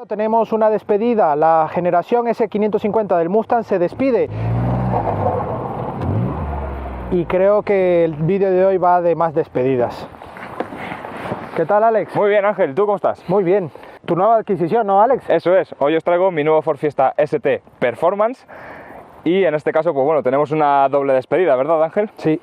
Tenemos una despedida, la generación S550 del Mustang se despide. Y creo que el vídeo de hoy va de más despedidas. ¿Qué tal, Alex? Muy bien, Ángel, ¿tú cómo estás? Muy bien. Tu nueva adquisición, ¿no, Alex? Eso es, hoy os traigo mi nuevo Ford Fiesta ST Performance. Y en este caso, pues bueno, tenemos una doble despedida, ¿verdad, Ángel? Sí,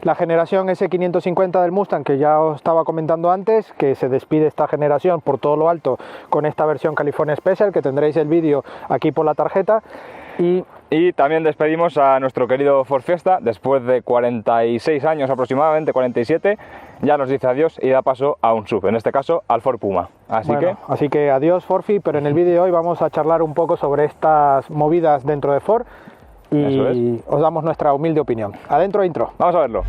la generación S550 del Mustang, que ya os estaba comentando antes, que se despide esta generación por todo lo alto con esta versión California Special, que tendréis el vídeo aquí por la tarjeta. Y también despedimos a nuestro querido Ford Fiesta, después de 46 años aproximadamente, 47, ya nos dice adiós y da paso a un SUV, en este caso al Ford Puma. Así que adiós, Forfi, pero en el vídeo de hoy vamos a charlar un poco sobre estas movidas dentro de Ford y os damos nuestra humilde opinión. Adentro intro. Vamos a verlo.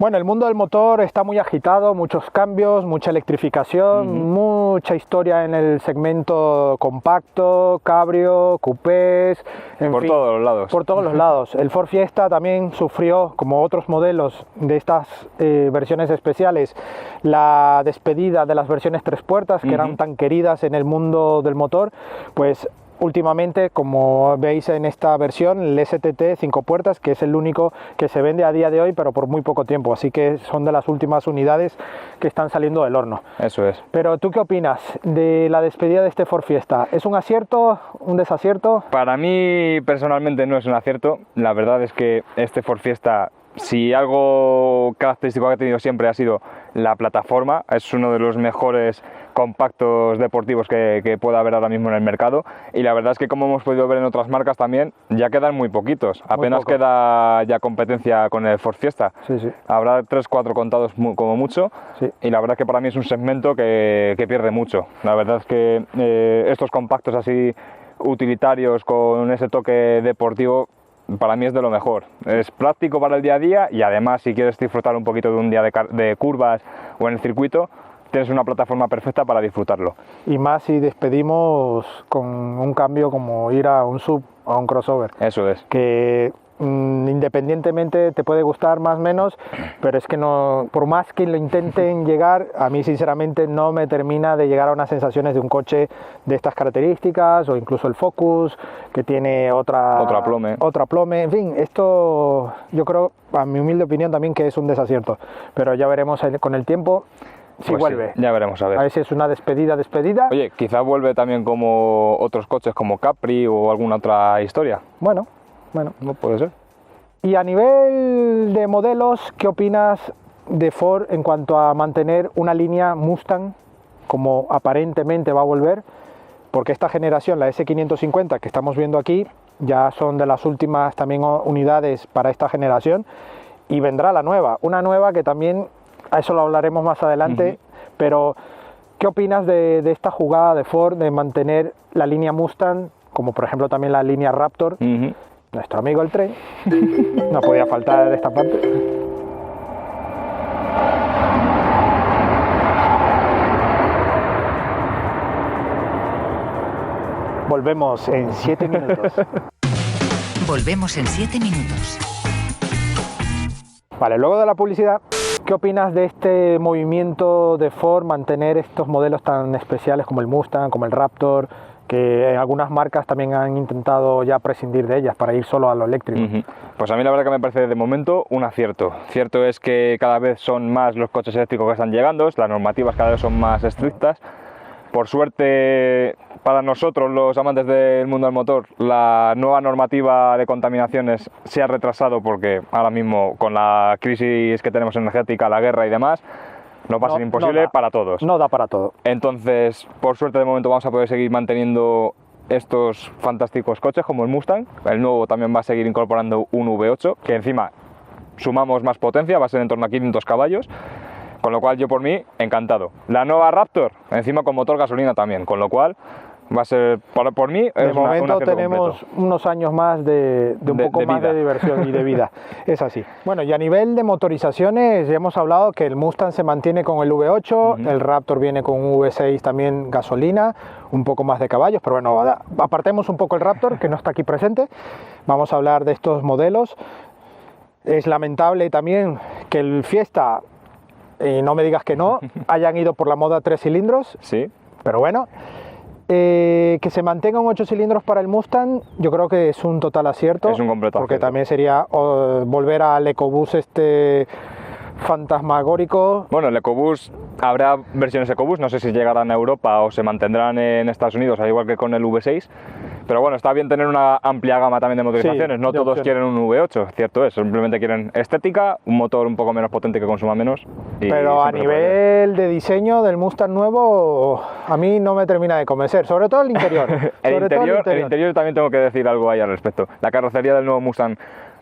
Bueno, el mundo del motor está muy agitado, muchos cambios, mucha electrificación, mucha historia en el segmento compacto, cabrio, coupés, por todos los lados. Por todos los lados. El Ford Fiesta también sufrió, como otros modelos de estas versiones especiales, la despedida de las versiones 3 puertas, que eran tan queridas en el mundo del motor, pues últimamente, como veis en esta versión, el STT 5 puertas, que es el único que se vende a día de hoy, pero por muy poco tiempo, así que son de las últimas unidades que están saliendo del horno. Eso es. Pero ¿tú qué opinas de la despedida de este Ford Fiesta? ¿Es un acierto, un desacierto? Para mí, personalmente, no es un acierto. La verdad es que este Ford Fiesta, si algo característico que ha tenido siempre ha sido la plataforma, es uno de los mejores compactos deportivos que pueda haber ahora mismo en el mercado, y la verdad es que, como hemos podido ver en otras marcas también, ya quedan muy poquitos, apenas queda ya competencia con el Ford Fiesta. Sí. Habrá 3-4 contados como mucho, y la verdad es que para mí es un segmento que pierde mucho. La verdad es que estos compactos así utilitarios con ese toque deportivo, para mí es de lo mejor. Es práctico para el día a día, y además, si quieres disfrutar un poquito de un día de curvas o en el circuito, tienes una plataforma perfecta para disfrutarlo. Y más si despedimos con un cambio como ir a un SUV o a un crossover. Eso es. Que independientemente te puede gustar más o menos, pero es que no, por más que lo intenten llegar, a mí sinceramente no me termina de llegar a unas sensaciones de un coche de estas características, o incluso el Focus, que tiene otra plome. En fin, esto yo creo, a mi humilde opinión también, que es un desacierto, pero ya veremos con el tiempo si pues vuelve. Sí, ya veremos, a ver. A ver si es una despedida. Oye, quizás vuelve también como otros coches como Capri o alguna otra historia. Bueno, no puede ser. Y a nivel de modelos, ¿qué opinas de Ford en cuanto a mantener una línea Mustang como aparentemente va a volver? Porque esta generación, la S550 que estamos viendo aquí, ya son de las últimas también unidades para esta generación, y vendrá la nueva, una nueva que también, a eso lo hablaremos más adelante, pero ¿qué opinas de esta jugada de Ford de mantener la línea Mustang, como por ejemplo también la línea Raptor? Nuestro amigo el tren, no podía faltar esta parte. Volvemos en 7 minutos. Volvemos en 7 minutos. Vale, luego de la publicidad, ¿qué opinas de este movimiento de Ford mantener estos modelos tan especiales como el Mustang, como el Raptor, que algunas marcas también han intentado ya prescindir de ellas para ir solo a lo eléctrico? Pues a mí la verdad que me parece de momento un acierto. Cierto es que cada vez son más los coches eléctricos que están llegando, las normativas cada vez son más estrictas. Por suerte para nosotros, los amantes del mundo del motor, la nueva normativa de contaminaciones se ha retrasado porque ahora mismo, con la crisis que tenemos energética, la guerra y demás, nos va a ser imposible para todos. No da para todo. Entonces, por suerte de momento vamos a poder seguir manteniendo estos fantásticos coches como el Mustang. El nuevo también va a seguir incorporando un V8, que encima sumamos más potencia, va a ser en torno a 500 caballos. Con lo cual, yo por mí, encantado. La nueva Raptor, encima con motor gasolina también, con lo cual va a ser, por mí, de momento tenemos unos años más de un poco más de diversión y de vida. Es así. Bueno, y a nivel de motorizaciones, ya hemos hablado que el Mustang se mantiene con el V8, el Raptor viene con un V6 también gasolina, un poco más de caballos, pero bueno, apartemos un poco el Raptor, que no está aquí presente. Vamos a hablar de estos modelos. Es lamentable también que el Fiesta, y no me digas que no, hayan ido por la moda 3 cilindros, Sí. pero bueno. Que se mantenga un 8 cilindros para el Mustang, yo creo que es un total acierto. Es un completo porque acierto. también sería volver al EcoBoost fantasmagórico. Bueno, el EcoBoost, habrá versiones EcoBoost, no sé si llegarán a Europa o se mantendrán en Estados Unidos, al igual que con el V6. Pero bueno, está bien tener una amplia gama también de motorizaciones, Sí, no de todos opciones. quieren un V8, cierto es, simplemente quieren estética, un motor un poco menos potente que consuma menos. Y Pero a siempre se puede ver. nivel de diseño del Mustang nuevo, a mí no me termina de convencer, sobre todo el interior. El interior también tengo que decir algo ahí al respecto. La carrocería del nuevo Mustang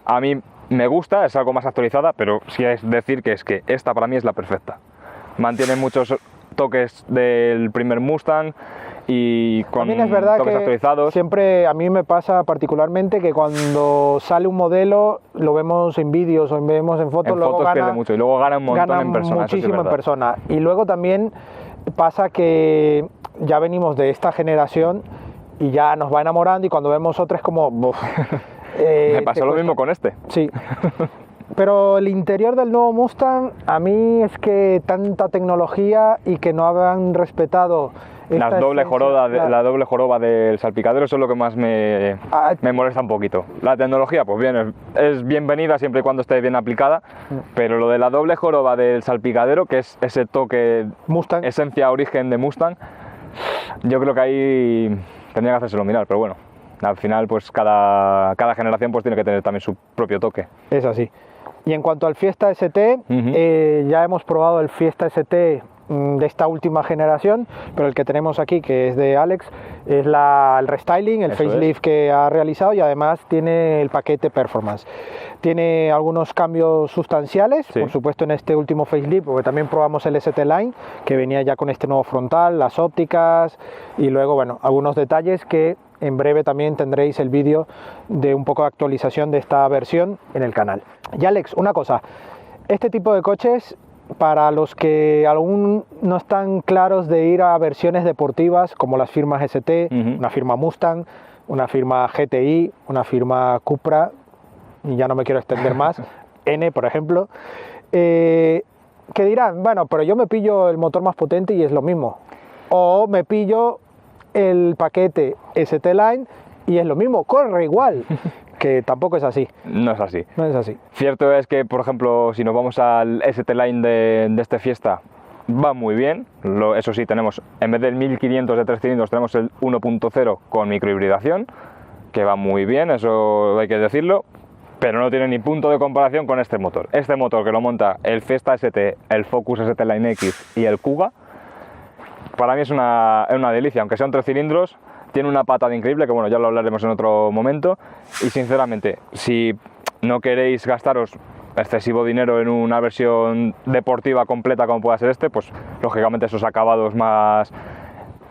a mí me gusta, es algo más actualizada, pero sí es decir que esta para mí es la perfecta. Mantiene muchos toques del primer Mustang y con También es verdad toques que actualizados. siempre a mí me pasa particularmente que cuando sale un modelo, lo vemos en vídeos o vemos en fotos, En luego fotos pierde mucho y luego gana un montón gana en persona. eso sí es muchísimo en verdad. persona. Y luego también pasa que ya venimos de esta generación y ya nos va enamorando y cuando vemos otra es como... buf, Me te pasó lo cuesta. mismo con este. Sí. Pero el interior del nuevo Mustang, a mí es que tanta tecnología y que no han respetado esta La doble esencia, la doble joroba del salpicadero, eso es lo que más me molesta un poquito. La tecnología, pues bien, es bienvenida siempre y cuando esté bien aplicada, pero lo de la doble joroba del salpicadero, que es ese toque, Mustang. esencia, origen de Mustang, yo creo que ahí tendría que hacérselo mirar, pero bueno, al final pues cada generación pues tiene que tener también su propio toque. Es así. Y en cuanto al Fiesta ST, ya hemos probado el Fiesta ST de esta última generación, pero el que tenemos aquí, que es de Alex, es el restyling, el Eso facelift que ha realizado y además tiene el paquete Performance. Tiene algunos cambios sustanciales, Sí. por supuesto en este último facelift, porque también probamos el ST Line, que venía ya con este nuevo frontal, las ópticas y luego, bueno, algunos detalles que en breve también tendréis el vídeo de un poco de actualización de esta versión en el canal. Y Alex, una cosa, este tipo de coches, para los que aún no están claros de ir a versiones deportivas como las firmas ST, una firma Mustang, una firma GTI, una firma Cupra, y ya no me quiero extender más, N por ejemplo, que dirán, bueno, pero yo me pillo el motor más potente y es lo mismo, o me pillo el paquete ST Line y es lo mismo, corre igual, que tampoco es así, No es así. no es así. Cierto es que, por ejemplo, si nos vamos al ST Line de este Fiesta, va muy bien. Eso sí, tenemos, en vez del 1500 de 3 cilindros, tenemos el 1.0 con microhibridación, que va muy bien, eso hay que decirlo, pero no tiene ni punto de comparación con este motor. Este motor que lo monta el Fiesta ST, el Focus ST Line X y el Kuga, para mí es una delicia, aunque sean 3 cilindros. Tiene una patada increíble, que bueno, ya lo hablaremos en otro momento. Y sinceramente, si no queréis gastaros excesivo dinero en una versión deportiva completa como pueda ser este, pues lógicamente esos acabados más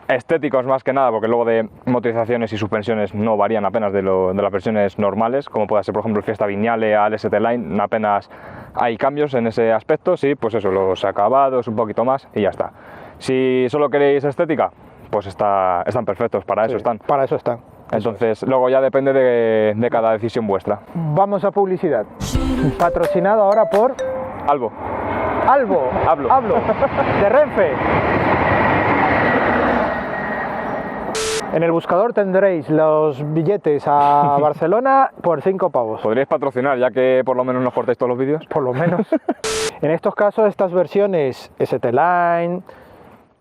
estéticos más que nada, porque luego de motorizaciones y suspensiones no varían apenas de las versiones normales, como pueda ser por ejemplo el Fiesta Vignale al ST Line, apenas hay cambios en ese aspecto. Sí, pues eso, los acabados un poquito más y ya está. Si solo queréis estética, pues están perfectos, para eso Sí, están. para eso están. Entonces, luego ya depende de cada decisión vuestra. Vamos a publicidad. Patrocinado ahora por Albo, Hablo, de Renfe. En el buscador tendréis los billetes a Barcelona por 5 pavos. podríais patrocinar, ya que por lo menos nos cortáis todos los vídeos. Por lo menos. En estos casos, estas versiones ST Line,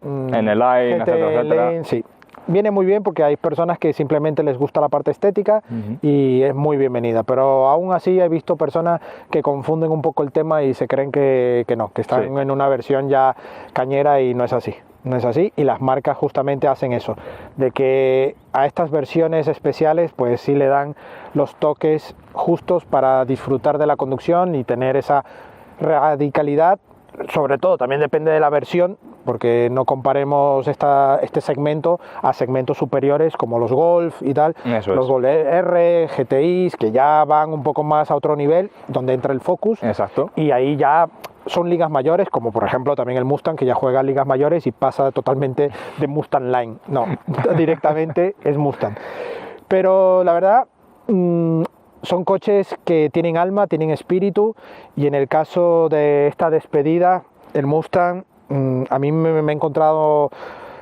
En el Line, etcétera, etcétera. Line, sí. Viene muy bien porque hay personas que simplemente les gusta la parte estética y es muy bienvenida, pero aún así he visto personas que confunden un poco el tema y se creen que no, que están Sí. en una versión ya cañera y no es así. No es así y las marcas justamente hacen eso, de que a estas versiones especiales pues sí le dan los toques justos para disfrutar de la conducción y tener esa radicalidad. Sobre todo también depende de la versión, porque no comparemos este segmento a segmentos superiores como los Golf y tal, Eso los es. Golf R, GTIs, que ya van un poco más a otro nivel, donde entra el Focus, Exacto. y ahí ya son ligas mayores, como por ejemplo también el Mustang, que ya juega ligas mayores y pasa totalmente de Mustang Line, no, directamente es Mustang. Pero la verdad, son coches que tienen alma, tienen espíritu, y en el caso de esta despedida, el Mustang, a mí me he encontrado,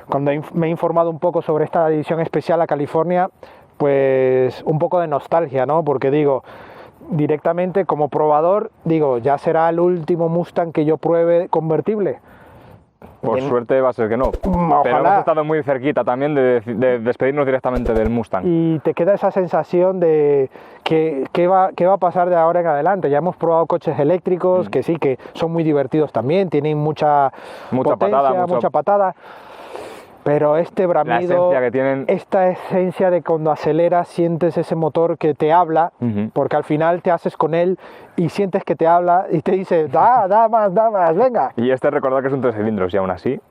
cuando me he informado un poco sobre esta edición especial a California, pues un poco de nostalgia, ¿no? Porque digo, directamente como probador, digo, ya será el último Mustang que yo pruebe convertible. Por suerte va a ser que no. Ojalá. Pero hemos estado muy cerquita también de despedirnos directamente del Mustang. Y te queda esa sensación de qué va a pasar de ahora en adelante. Ya hemos probado coches eléctricos, que sí, que son muy divertidos también, tienen mucha potencia, mucha patada. Pero este bramido, esencia que tienen... esta esencia de cuando aceleras sientes ese motor que te habla, porque al final te haces con él y sientes que te habla y te dice, da más, venga. Y recordad que es un 3 cilindros y aún así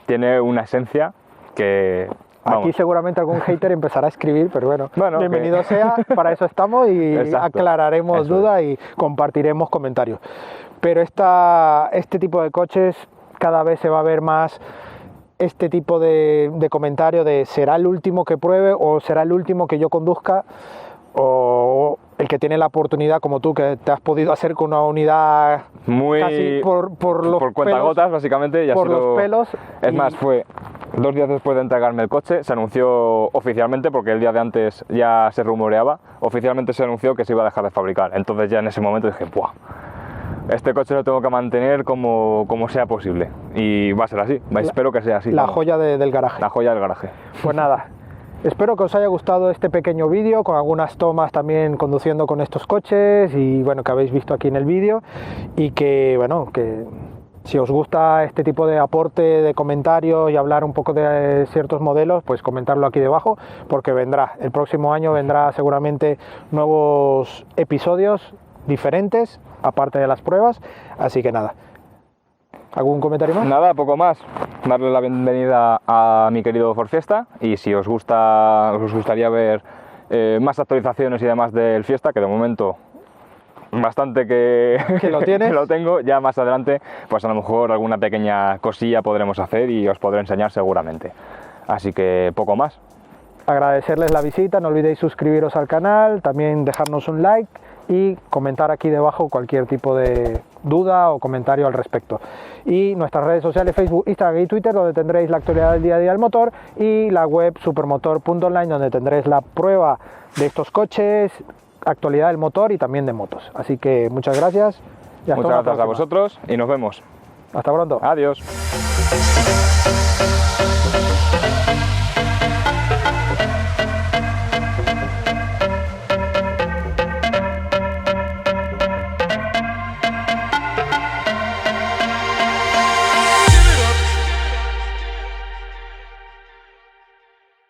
tiene una esencia que... Vamos. Aquí seguramente algún hater empezará a escribir, pero bueno bienvenido sea, para eso estamos y exacto, aclararemos dudas y compartiremos comentarios. Pero este tipo de coches cada vez se va a ver más este tipo de comentario de ¿será el último que pruebe o será el último que yo conduzca? O el que tiene la oportunidad, como tú, que te has podido hacer con una unidad muy casi por los cuentagotas, básicamente. Y por los pelos. Es más, fue 2 días después de entregarme el coche, se anunció oficialmente, porque el día de antes ya se rumoreaba, oficialmente se anunció que se iba a dejar de fabricar. Entonces ya en ese momento dije, ¡buah! Este coche lo tengo que mantener como sea posible. Y va a ser así, espero que sea así. La joya del garaje. La joya del garaje. Pues nada, espero que os haya gustado este pequeño vídeo, con algunas tomas también conduciendo con estos coches y bueno, que habéis visto aquí en el vídeo, y que bueno, que si os gusta este tipo de aporte de comentarios y hablar un poco de ciertos modelos, pues comentarlo aquí debajo, porque el próximo año vendrá seguramente nuevos episodios diferentes, aparte de las pruebas, así que nada. ¿Algún comentario más? Nada, poco más. Darle la bienvenida a mi querido Ford Fiesta, y si os gustaría ver más actualizaciones y demás del Fiesta, que de momento bastante que lo tienes, que lo tengo, ya más adelante pues a lo mejor alguna pequeña cosilla podremos hacer y os podré enseñar seguramente. Así que poco más. Agradecerles la visita, no olvidéis suscribiros al canal, también dejarnos un like y comentar aquí debajo cualquier tipo de duda o comentario al respecto. Y nuestras redes sociales, Facebook, Instagram y Twitter, donde tendréis la actualidad del día a día del motor, y la web supermotor.online, donde tendréis la prueba de estos coches, actualidad del motor y también de motos. Así que muchas gracias. Muchas gracias a vosotros y nos vemos. Hasta pronto. Adiós.